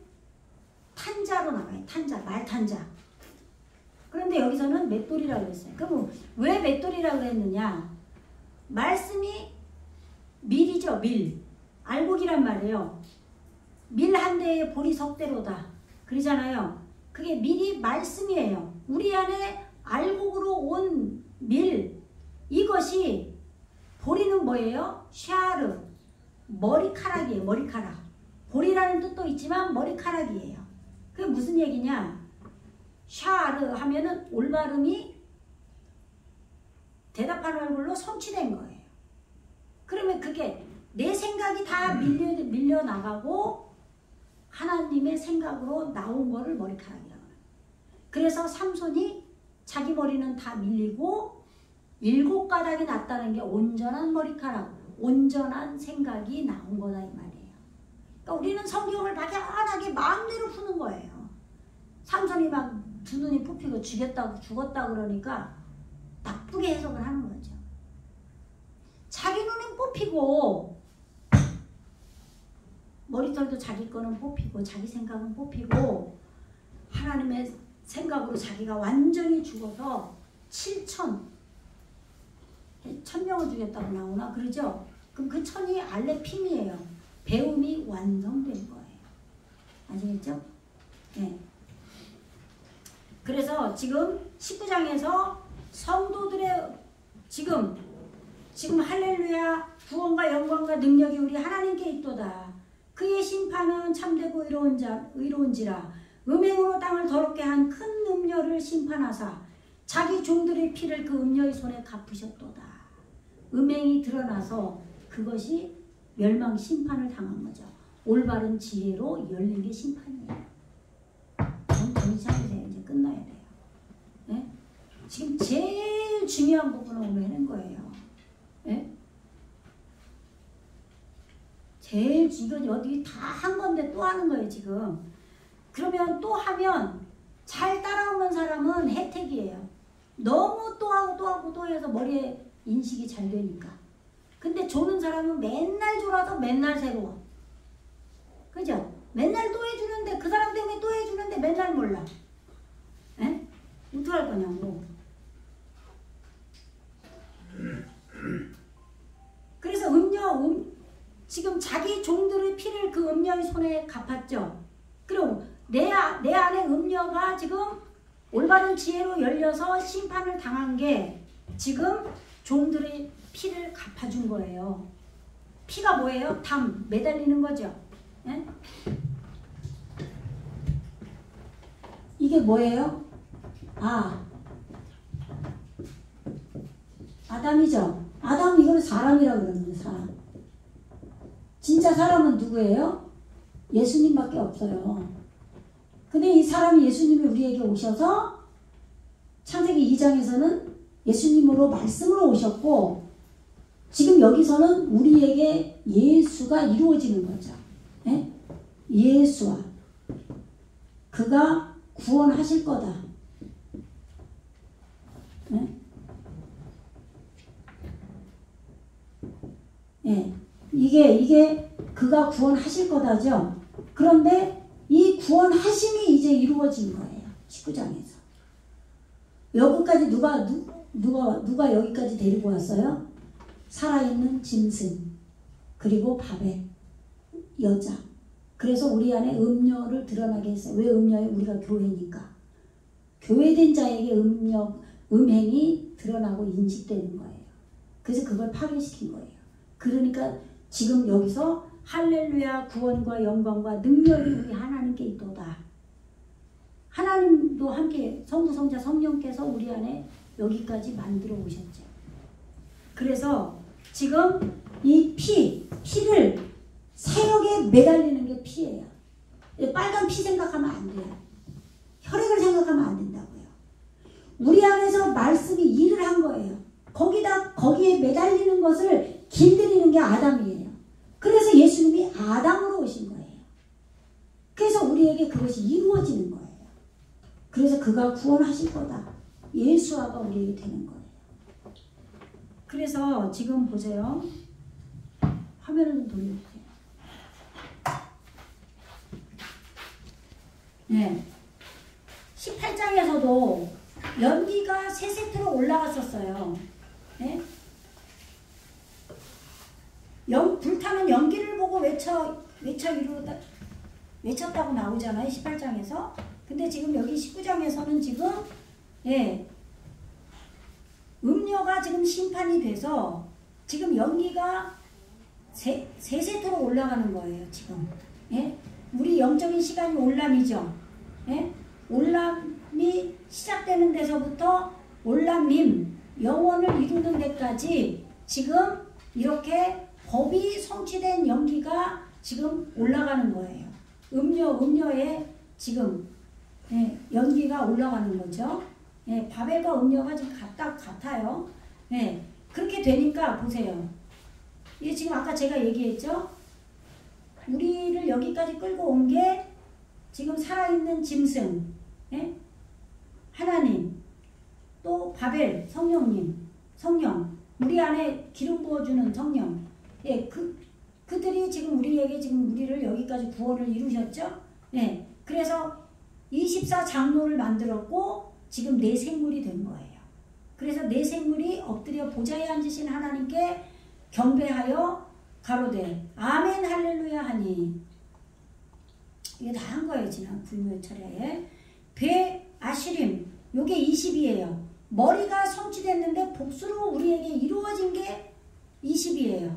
탄자로 나와요. 탄자, 말탄자. 그런데 여기서는 맷돌이라고 했어요. 그럼 왜 맷돌이라고 그랬느냐? 말씀이 밀이죠. 밀. 알곡이란 말이에요. 밀 한 대에 보리 석대로다. 그러잖아요. 그게 밀이 말씀이에요. 우리 안에 알곡으로 온 밀. 이것이 보리는 뭐예요? 샤르. 머리카락이에요. 머리카락. 보리라는 뜻도 있지만 머리카락이에요. 그게 무슨 얘기냐? 샤르 하면은 올바름이 대답하는 얼굴로 성취된 거예요. 그러면 그게 내 생각이 다 밀려 나가고 하나님의 생각으로 나온 거를 머리카락이라고 해요. 그래서 삼손이 자기 머리는 다 밀리고 7 가닥이 났다는 게 온전한 머리카락, 온전한 생각이 나온 거다 이 말이에요. 그러니까 우리는 성경을 막연하게 마음대로 푸는 거예요. 삼손이 막 두 눈이 뽑히고 죽었다 그러니까 나쁘게 해석을 하는 거죠. 자기 눈은 뽑히고 머리털도 자기 거는 뽑히고 자기 생각은 뽑히고 하나님의 생각으로 자기가 완전히 죽어서 1000명을 죽였다고 나오나 그러죠? 그럼 그 1000이 알레핌이에요. 배움이 완성된 거예요. 아시겠죠? 네. 그래서 지금 19장에서 성도들의 지금 할렐루야 구원과 영광과 능력이 우리 하나님께 있도다. 그의 심판은 참되고 의로운지라 음행으로 땅을 더럽게 한 큰 음녀를 심판하사 자기 종들의 피를 그 음녀의 손에 갚으셨도다. 음행이 드러나서 그것이 멸망 심판을 당한 거죠. 올바른 지혜로 열린 게 심판이에요. 정신 차리세요. 이제 끝나야 돼요. 네? 지금 제일 중요한 부분을 오늘 하는 거예요. 네? 제일 이건 여기 다 한 건데 또 하는 거예요 지금. 그러면 또 하면 잘 따라오는 사람은 혜택이에요. 너무 또 하고 또 해서 머리에 인식이 잘 되니까. 근데 조는 사람은 맨날 졸아서 맨날 새로워. 그죠? 맨날 또 해주는데 그 사람 때문에 또 해주는데 맨날 몰라. 에? 어떡할 거냐고. 그래서 지금 자기 종들의 피를 그 음녀의 손에 갚았죠. 그럼 내 안에 음녀가 지금 올바른 지혜로 열려서 심판을 당한 게 지금 종들의 피를 갚아준 거예요. 피가 뭐예요? 담, 매달리는 거죠. 예? 이게 뭐예요? 아담이죠. 아담 이거는 사람이라고 그러는 사람. 진짜 사람은 누구예요? 예수님밖에 없어요. 근데 이 사람이 예수님이 우리에게 오셔서 창세기 2장에서는 예수님으로 말씀으로 오셨고 지금 여기서는 우리에게 예수가 이루어지는 거죠. 예? 예수와 그가 구원하실 거다. 예? 예. 이게 그가 구원하실 거다죠. 그런데 이 구원하심이 이제 이루어진 거예요. 19장에서. 여기까지 누가 여기까지 데리고 왔어요? 살아있는 짐승 그리고 바벨 여자. 그래서 우리 안에 음녀를 드러나게 했어요. 왜 음녀예요? 우리가 교회니까. 교회된 자에게 음행이 드러나고 인식되는 거예요. 그래서 그걸 파괴시킨 거예요. 그러니까 지금 여기서 할렐루야 구원과 영광과 능력이 우리 하나님께 있도다. 하나님도 함께 성부 성자 성령께서 우리 안에 여기까지 만들어 오셨죠. 그래서 지금 이 피를 사역에 매달리는 게 피예요. 빨간 피 생각하면 안 돼요. 혈액을 생각하면 안 된다고요. 우리 안에서 말씀이 일을 한 거예요. 거기에 매달리는 것을 길들이는 게 아담이에요. 그래서 예수님이 아담으로 오신 거예요. 그래서 우리에게 그것이 이루어지는 거예요. 그래서 그가 구원하실 거다. 예수아가 우리에게 되는 거예요. 그래서 지금 보세요. 화면을 좀 돌려주세요. 네. 18장에서도 연기가 3세트로 올라갔었어요. 네? 불타는 연기를 보고 외쳤다고 나오잖아요. 18장에서. 근데 지금 여기 19장에서는 지금 음료가 지금 심판이 돼서 지금 연기가 3세트로 올라가는 거예요. 지금. 예? 우리 영적인 시간이 올람이죠. 예? 올람이 시작되는 데서부터 올람님 영원을 이루는 데까지 지금 이렇게 법이 성취된 연기가 지금 올라가는 거예요. 음료에 지금 연기가 올라가는 거죠. 바벨과 음료가 지금 같아요. 네. 그렇게 되니까 보세요. 이게 지금 아까 제가 얘기했죠. 우리를 여기까지 끌고 온 게 지금 살아있는 짐승, 예? 하나님, 또 바벨, 성령님, 성령, 우리 안에 기름 부어주는 성령, 예, 그들이 지금 우리에게 지금 우리를 여기까지 구원을 이루셨죠. 예, 그래서 24장로를 만들었고 지금 내 생물이 된 거예요. 그래서 내 생물이 엎드려 보좌에 앉으신 하나님께 경배하여 가로되 아멘 할렐루야 하니, 이게 다 한 거예요. 지난 불묘철야에. 배 아시림, 요게 20이에요. 머리가 성취됐는데 복수로 우리에게 이루어진 게 20이에요.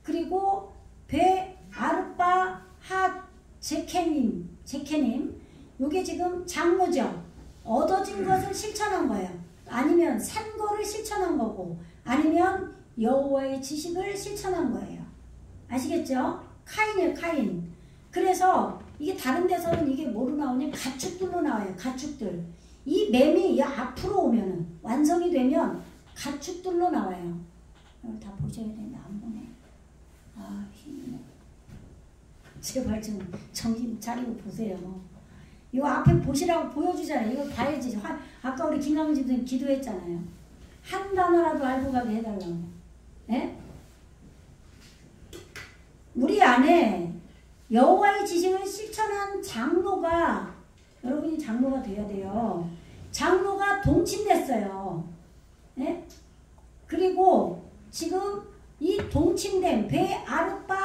그리고 배 아르빠 하 제케님, 요게 지금 장로죠. 얻어진 것을 실천한 거예요. 아니면 산 거를 실천한 거고, 아니면 여호와의 지식을 실천한 거예요. 아시겠죠? 카인이에요, 카인. 그래서 이게 다른 데서는 이게 뭐로 나오냐? 가축들로 나와요. 가축들. 이 뱀이 앞으로 오면은, 완성이 되면 가축들로 나와요. 이걸 다 보셔야 되는데 안 보네. 아, 힘이네. 제발 좀 정신 차리고 보세요. 이거 앞에 보시라고 보여주잖아요. 이거 봐야지. 아까 우리 김강진님 기도했잖아요. 한 단어라도 알고 가게 해달라고. 예? 우리 안에 여호와의 지식을 실천한 장로가, 여러분이 장로가 돼야 돼요. 장로가 동침됐어요. 예? 그리고 지금 이 동침된 배 아르빠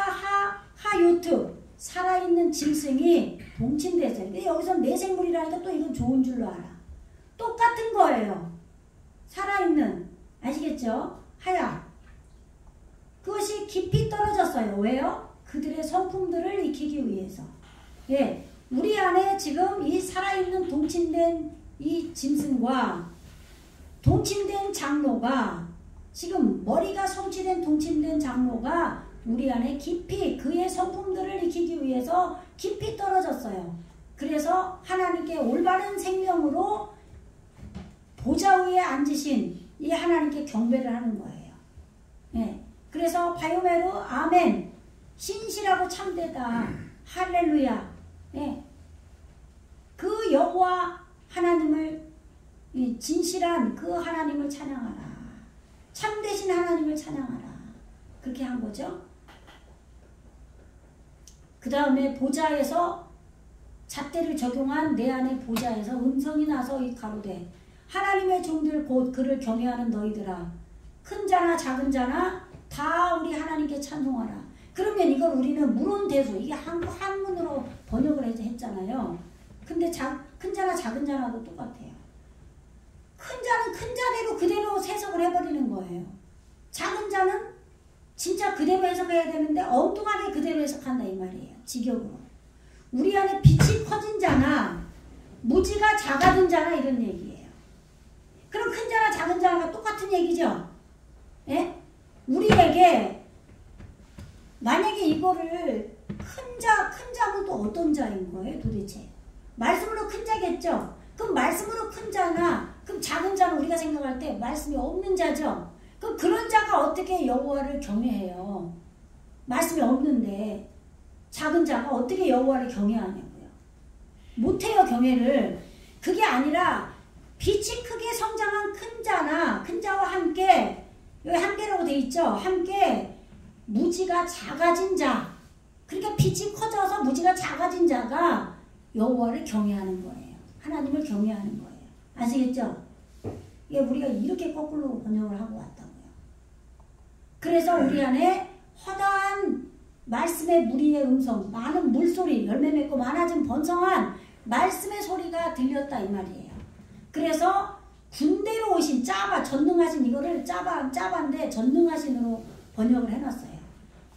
하요트, 살아있는 짐승이 동침됐어요. 근데 여기서 내 생물이라니까 또 이건 좋은 줄로 알아. 똑같은 거예요. 살아있는, 아시겠죠? 하야. 그것이 깊이 떨어졌어요. 왜요? 그들의 성품들을 익히기 위해서. 예, 우리 안에 지금 이 살아있는 동침된 이 짐승과 동침된 장로가, 지금 머리가 성취된 동침된 장로가 우리 안에 깊이 그의 성품들을 익히기 위해서 깊이 떨어졌어요. 그래서 하나님께 올바른 생명으로 보좌 위에 앉으신 이 하나님께 경배를 하는 거예요. 예. 그래서 바요메르 아멘, 신실하고 참되다, 할렐루야. 예. 그 여호와 하나님을, 진실한 그 하나님을 찬양하라. 참되신 하나님을 찬양하라. 그렇게 한 거죠. 그 다음에 보좌에서 잣대를 적용한 내 안의 보좌에서 음성이 나서 이 가로되 하나님의 종들 곧 그를 경외하는 너희들아, 큰 자나 작은 자나 다 우리 하나님께 찬송하라. 그러면 이걸 우리는 물온대수, 이게 한문으로 번역을 했잖아요. 근데 큰 자나 작은 자나도 똑같아요. 큰 자는 큰 자대로 그대로 해석을 해버리는 거예요. 작은 자는 진짜 그대로 해석해야 되는데 엉뚱하게 그대로 해석한다 이 말이에요. 직역으로. 우리 안에 빛이 커진 자나 무지가 작아진 자나 이런 얘기예요. 그럼 큰 자나 작은 자가 똑같은 얘기죠. 예? 우리에게 만약에 이거를 큰 자는 또 어떤 자인 거예요 도대체? 말씀으로 큰 자겠죠? 그럼 말씀으로 큰 자나, 그럼 작은 자는 우리가 생각할 때 말씀이 없는 자죠? 그럼 그런 자가 어떻게 여호와를 경외해요? 말씀이 없는데 작은 자가 어떻게 여호와를 경외하냐고요? 못해요, 경외를. 그게 아니라 빛이 크게 성장한 큰 자나 큰 자와 함께, 여기 함께라고 돼 있죠? 함께 무지가 작아진 자, 그러니까 빛이 커져서 무지가 작아진 자가 여호와를 경외하는 거예요. 하나님을 경외하는 거예요. 아시겠죠? 이게 우리가 이렇게 거꾸로 번역을 하고 왔다고요. 그래서 우리 안에 허다한 말씀의 무리의 음성, 많은 물소리, 열매 맺고 많아진 번성한 말씀의 소리가 들렸다 이 말이에요. 그래서 군대로 오신 전능하신, 이거를 짜반데 전능하신으로 번역을 해놨어요.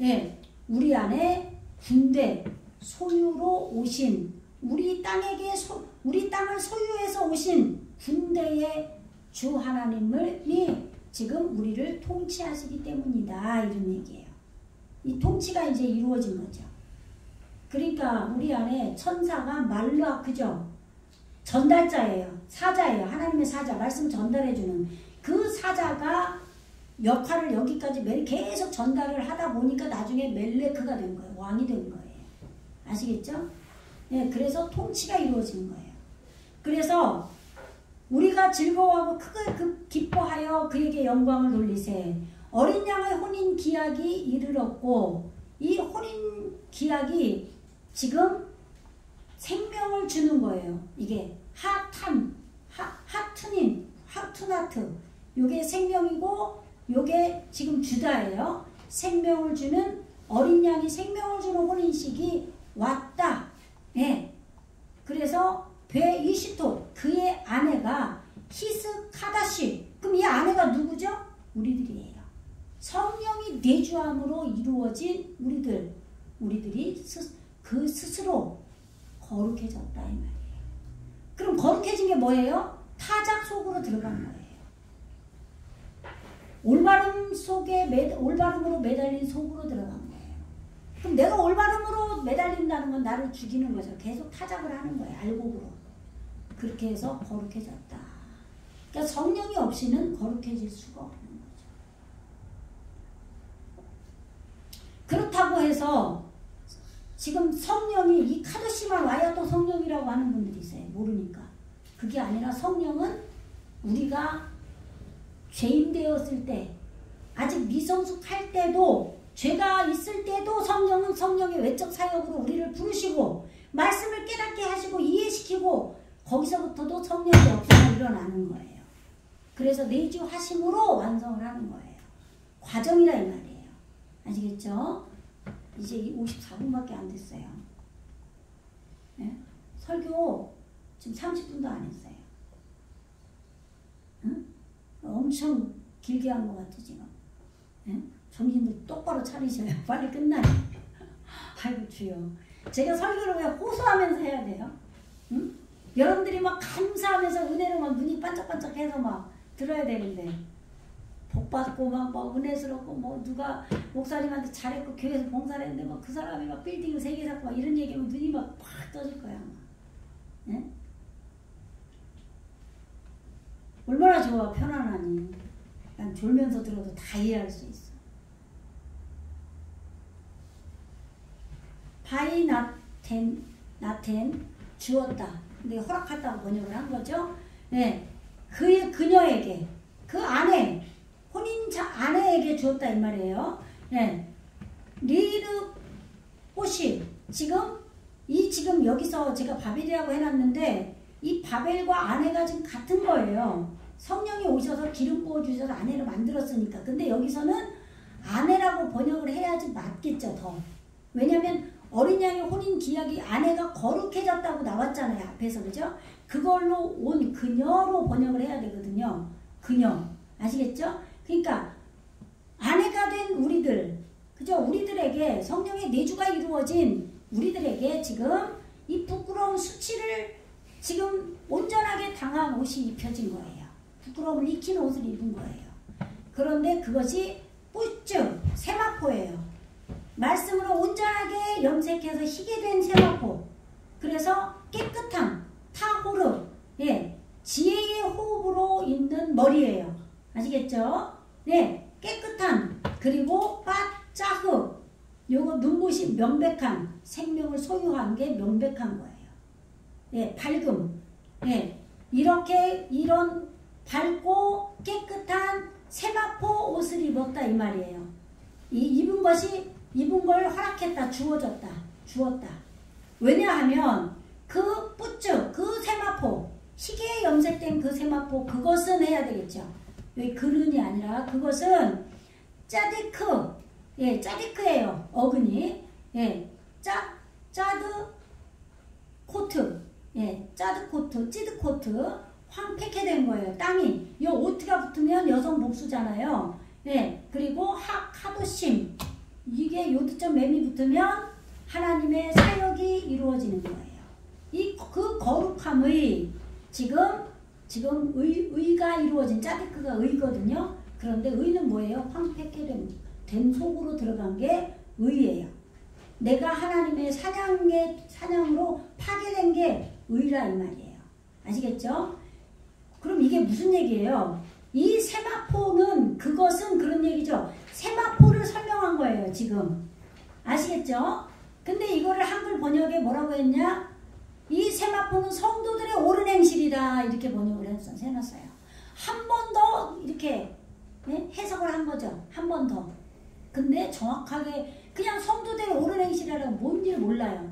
예, 우리 안에 군대, 소유로 오신, 우리 땅을 소유해서 오신 군대의 주 하나님이 지금 우리를 통치하시기 때문이다 이런 얘기예요. 이 통치가 이제 이루어진 거죠. 그러니까 우리 안에 천사가 말루아크죠. 전달자예요. 사자예요. 하나님의 사자, 말씀을 전달해주는 그 사자가 역할을 여기까지 계속 전달을 하다 보니까 나중에 멜레크가 된 거예요. 왕이 된 거예요. 아시겠죠? 네, 그래서 통치가 이루어지는 거예요. 그래서 우리가 즐거워하고 크게 기뻐하여 그에게 영광을 돌리세. 어린 양의 혼인 기약이 이르렀고 이 혼인 기약이 지금 생명을 주는 거예요. 이게 하투나트 요게 생명이고 요게 지금 주다예요. 생명을 주는 어린 양이 생명을 주는 혼인식이 왔다. 예. 그래서 베이시토 그의 아내가 히스카다시. 그럼 이 아내가 누구죠? 우리들이에요. 성령이 내주함으로 이루어진 우리들이 그 스스로 거룩해졌다 이 말이에요. 그럼 거룩해진 게 뭐예요? 타작 속으로 들어간 거예요. 올바름으로 매달린 속으로 들어간 거예요. 그럼 내가 올바름으로 매달린다는 건 나를 죽이는 거죠. 계속 타작을 하는 거예요. 알곡으로. 그렇게 해서 거룩해졌다. 그러니까 성령이 없이는 거룩해질 수가 없는 거죠. 그렇다고 해서 지금 성령이 이 카도시만 와야 또 성령이라고 하는 분들이 있어요. 모르니까. 그게 아니라 성령은 우리가 죄인 되었을 때 아직 미성숙할 때도 죄가 있을 때도 성령은 성령의 외적 사역으로 우리를 부르시고 말씀을 깨닫게 하시고 이해시키고 거기서부터도 성령의 역사가 일어나는 거예요. 그래서 내주하심으로 완성을 하는 거예요. 과정이라 이 말이에요. 아시겠죠? 이제 54분밖에 안 됐어요. 네? 설교 지금 30분도 안 했어요. 응? 엄청 길게 한 것 같아 지금. 네? 정신들 똑바로 차리셔요. 빨리 끝나요. 아이고 주여. 제가 설교를 왜 호소하면서 해야 돼요? 응? 여러분들이 막 감사하면서 은혜로 막 눈이 반짝반짝해서 막 들어야 되는데 복 받고 막 은혜스럽고 뭐 누가 목사님한테 잘했고 교회에서 봉사를 했는데 막 그 사람이 막 빌딩을 3개 샀고 막 이런 얘기하면 눈이 막 팍 떠질 거야. 네? 얼마나 좋아. 편안하니. 난 졸면서 들어도 다 이해할 수 있어. 나텐 주었다. 근데 허락했다고 번역을 한 거죠. 네, 그녀에게 그 아내 혼인자 아내에게 주었다 이 말이에요. 네, 리르 꽃이 지금 여기서 제가 바벨이라고 해놨는데 이 바벨과 아내가 지금 같은 거예요. 성령이 오셔서 기름 부어 주셔서 아내를 만들었으니까. 근데 여기서는 아내라고 번역을 해야지 맞겠죠 더. 왜냐면 어린 양의 혼인 기약이 아내가 거룩해졌다고 나왔잖아요. 앞에서. 그죠? 그걸로 온 그녀로 번역을 해야 되거든요. 그녀. 아시겠죠? 그러니까 아내가 된 우리들. 그죠? 우리들에게 성령의 내주가 이루어진 우리들에게 지금 이 부끄러운 수치를 지금 온전하게 당한 옷이 입혀진 거예요. 부끄러움을 익히는 옷을 입은 거예요. 그런데 그것이 뿌쭈 세마포예요. 말씀으로 온전하게 염색해서 희게 된 세마포. 그래서 깨끗한 타호르, 예, 지혜의 호흡으로 있는 머리예요. 아시겠죠? 네, 깨끗한 그리고 빠짜흐, 요거 눈부신 명백한 생명을 소유한 게 명백한 거예요. 예, 밝음, 예, 이런 밝고 깨끗한 세마포 옷을 입었다 이 말이에요. 입은 걸 허락했다. 주었다. 왜냐하면 그 뿌쭈, 그 세마포, 희게 염색된 그 세마포, 그것은 해야 되겠죠. 여기 그른이 아니라 그것은 짜디크, 예, 짜디크예요. 어근이, 예, 짜드 코트, 예, 짜드 코트, 찌드 코트, 황폐케 된 거예요. 땅이. 이 오트가 붙으면 여성 복수잖아요. 예, 그리고 카도심. 이게 요드점 맴이 붙으면 하나님의 사역이 이루어지는 거예요. 그 거룩함의 지금 의가 이루어진 짜디크가 의거든요. 그런데 의는 뭐예요? 황폐케 된 속으로 들어간 게 의예요. 내가 하나님의 사냥으로 파괴된 게 의라 이 말이에요. 아시겠죠? 그럼 이게 무슨 얘기예요? 이 세마포는 그것은 그런 얘기죠. 세마포를 설명한 거예요. 지금 아시겠죠? 근데 이거를 한글 번역에 뭐라고 했냐? 이 세마포는 성도들의 옳은 행실이다 이렇게 번역을 해놨어요. 한 번 더 이렇게 해석을 한 거죠. 한 번 더. 근데 정확하게 그냥 성도들의 옳은 행실이라고 뭔지 몰라요.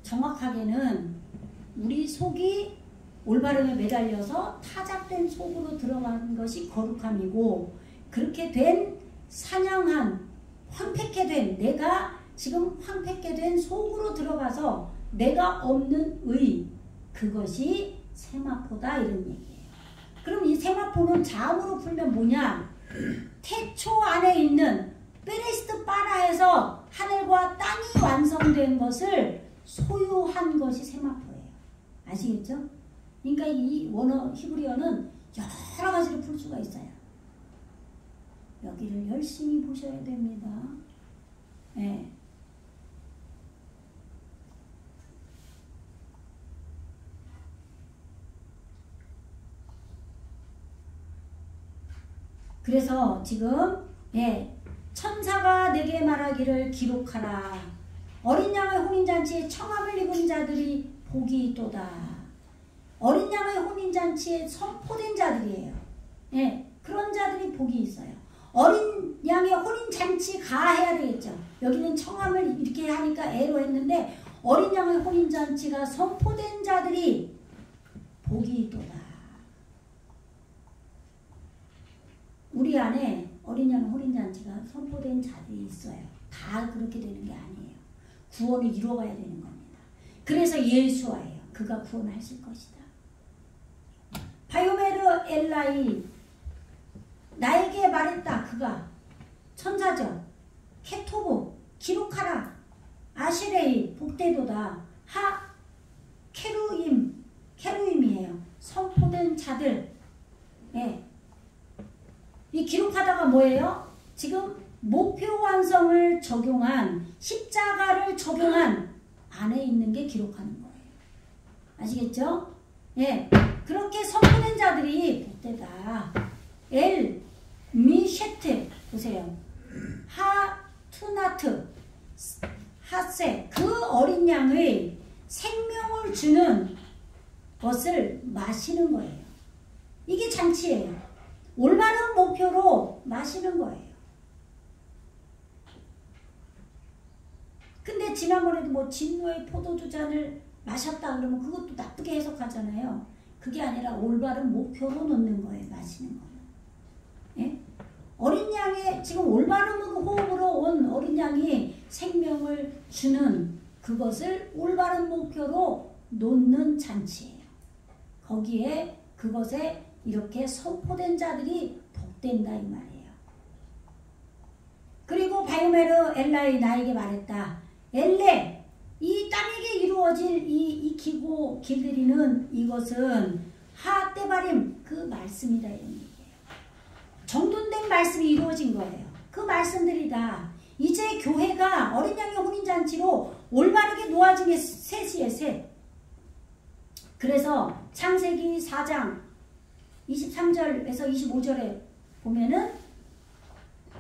정확하게는 우리 속이 올바름에 매달려서 타작된 속으로 들어가는 것이 거룩함이고, 그렇게 된 사냥한 황폐케 된, 내가 지금 황폐케 된 속으로 들어가서 내가 없는 의, 그것이 세마포다 이런 얘기예요. 그럼 이 세마포는 자음으로 풀면 뭐냐? 태초 안에 있는 베레스트 파라에서 하늘과 땅이 완성된 것을 소유한 것이 세마포예요. 아시겠죠? 그러니까 이 원어 히브리어는 여러 가지로 풀 수가 있어요. 여기를 열심히 보셔야 됩니다. 네. 그래서 지금 천사가 내게 말하기를 기록하라. 어린 양의 혼인잔치에 청함을 입은 자들이 복이 있도다. 어린 양의 혼인잔치에 선포된 자들이에요. 그런 자들이 복이 있어요. 어린 양의 혼인잔치가 해야 되겠죠. 여기는 청함을 이렇게 하니까 애로 했는데, 어린 양의 혼인잔치가 선포된 자들이 복이 있도다. 우리 안에 어린 양의 혼인잔치가 선포된 자들이 있어요. 다 그렇게 되는 게 아니에요. 구원을 이루어가야 되는 겁니다. 그래서 예수와예요. 그가 구원하실 것이다. 바요메르 엘라이, 나에게 말했다. 그가 천사죠. 케토브, 기록하라. 아시레이, 복되도다. 하 케루임이에요. 선포된 자들. 이 기록하다가 뭐예요? 지금 목표 완성을 적용한, 십자가를 적용한 안에 있는 게 기록하는 거예요. 아시겠죠? 그렇게 선포된 자들이 복되다. 엘 미셰트, 보세요. 하투나트 하세, 그 어린 양의 생명을 주는 것을 마시는 거예요. 이게 잔치예요. 올바른 목표로 마시는 거예요. 근데 지난번에도 뭐 진노의 포도주 잔을 마셨다 그러면 그것도 나쁘게 해석하잖아요. 그게 아니라 올바른 목표로 놓는 거예요. 마시는 거는. 어린 양의 지금 올바른 호흡으로 온 어린 양이 생명을 주는 그것을 올바른 목표로 놓는 잔치예요. 거기에 그것에 이렇게 선포된 자들이 복된다 이 말이에요. 그리고 바요메르 엘라이, 나에게 말했다. 엘레, 이 땅에게 이루어질 이 익히고 길들이는 이것은 하떼바림, 그 말씀이다 이런 얘기예요. 정돈된 말씀이 이루어진 거예요. 그 말씀들이다. 이제 교회가 어린 양의 혼인잔치로 올바르게 놓아진 게 셋이에요. 셋. 그래서 창세기 4장 23절에서 25절에 보면은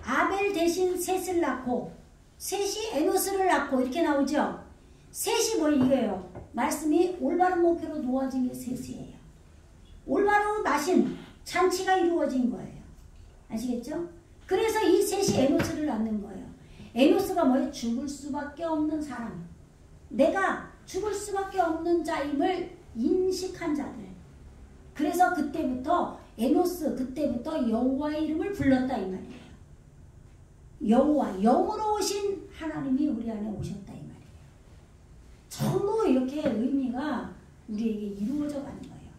아벨 대신 셋을 낳고 셋이 에노스를 낳고 이렇게 나오죠. 셋이 뭐 이거예요. 말씀이 올바른 목표로 놓아진 게 셋이에요. 올바른 마신 잔치가 이루어진 거예요. 아시겠죠? 그래서 이 셋이 에노스를 낳는 거예요. 에노스가 뭐예요? 죽을 수밖에 없는 사람. 내가 죽을 수밖에 없는 자임을 인식한 자들. 그래서 그때부터 에노스, 그때부터 여호와의 이름을 불렀다 이 말이에요. 여호와, 영으로 오신 하나님이 우리 안에 오셨다 이 말이에요. 전부 이렇게 의미가 우리에게 이루어져 가는 거예요.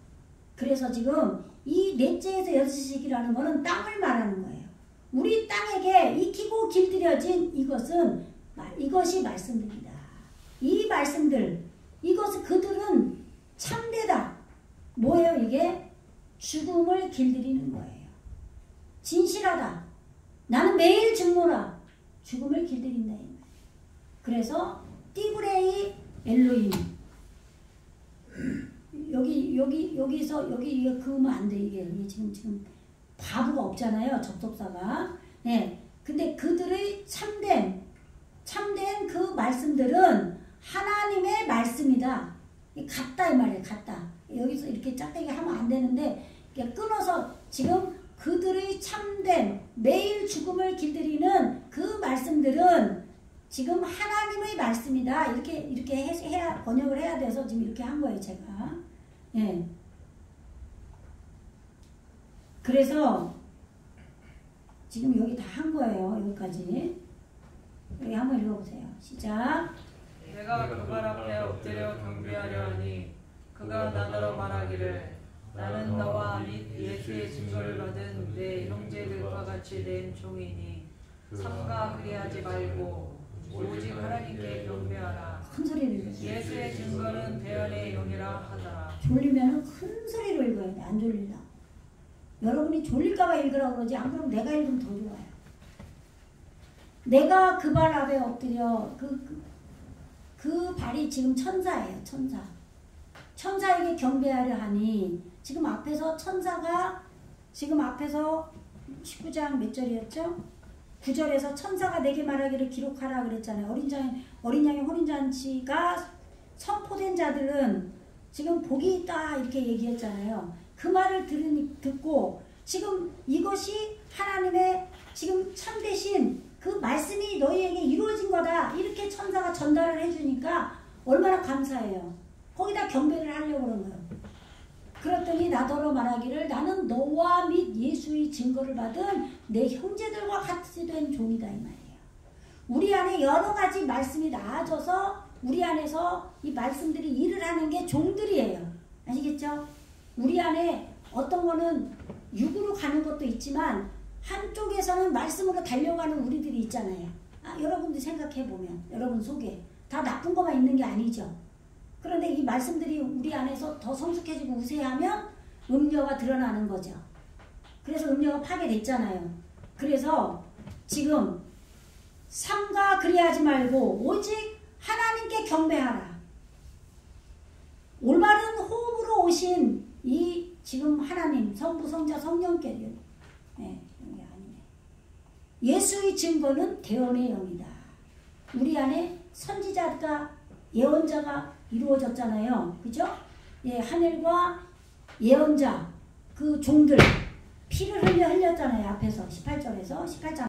그래서 지금 이 넷째에서 여섯이라는 거는 땅을 말하는 거예요. 우리 땅에게 익히고 길들여진 이것이 말씀들이다. 이 말씀들, 이것은 그들은 참되다. 뭐예요 이게? 죽음을 길들이는 거예요. 진실하다. 나는 매일 죽노라. 죽음을 길들인다. 그래서 띠브레이 엘로임. 여기서 여기 그으면 안 돼. 이게 지금 과부가 없잖아요. 접속사가. 예. 근데 그들의 참된 그 말씀들은 하나님의 말씀이다. 같다 이 말이에요. 같다. 여기서 이렇게 짝대기 하면 안 되는데 끊어서 지금 그들의 참된 매일 죽음을 길들이는 그 말씀들은 지금 하나님의 말씀이다. 이렇게 해야 번역을 해야 돼서 지금 이렇게 한 거예요. 제가. 예. 그래서 지금 여기 다 한 거예요. 여기까지. 여기 한번 읽어보세요. 시작. 내가 그발 앞에 엎드려 경배하려 하니 그가 나더러 말하기를 나는 너와 및 예수의 증거를 받은 내 형제들과 같이 된 종이니 삼가 그리하지 말고 오직 하나님께 경배하라. 큰 소리로 읽어요. 예수의 증거는 대언의 영이라 하더라. 졸리면 큰 소리로 읽어야 돼. 안 졸리려. 여러분이 졸릴까봐 읽으라고 그러지. 안 그러면 내가 읽으면 더 좋아요. 내가 그 발 앞에 엎드려 그 발이 지금 천사예요. 천사. 천사에게 경배하려 하니 지금 앞에서 천사가 지금 앞에서 19장 몇 절이었죠? 9절에서 천사가 내게 말하기를 기록하라 그랬잖아요. 어린 양의 혼인잔치가 선포된 자들은 지금 복이 있다 이렇게 얘기했잖아요. 그 말을 듣고 지금 이것이 하나님의 지금 참되신 그 말씀이 너희에게 이루어진 거다. 이렇게 천사가 전달을 해주니까 얼마나 감사해요. 거기다 경배를 하려고 그러는 거예요. 그랬더니 나더러 말하기를 나는 너와 및 예수의 증거를 받은 내 형제들과 같이 된 종이다 이 말이에요. 우리 안에 여러 가지 말씀이 나아져서 우리 안에서 이 말씀들이 일을 하는 게 종들이에요. 아시겠죠? 우리 안에 어떤 거는 육으로 가는 것도 있지만 한쪽에서는 말씀으로 달려가는 우리들이 있잖아요. 여러분들 생각해보면 여러분 속에 다 나쁜 것만 있는 게 아니죠. 그런데 이 말씀들이 우리 안에서 더 성숙해지고 우세하면 음녀가 드러나는 거죠. 그래서 음녀가 파괴됐잖아요. 그래서 지금 삼가 그리하지 말고 오직 하나님께 경배하라. 올바른 호흡으로 오신 이 지금 하나님 성부 성자 성령께요. 네, 여기 아니네. 예수의 증거는 대언의 영이다. 우리 안에 선지자가 예언자가 이루어졌잖아요. 그죠? 예, 하늘과 예언자 그 종들 피를 흘렸잖아요. 앞에서 18절에서 18장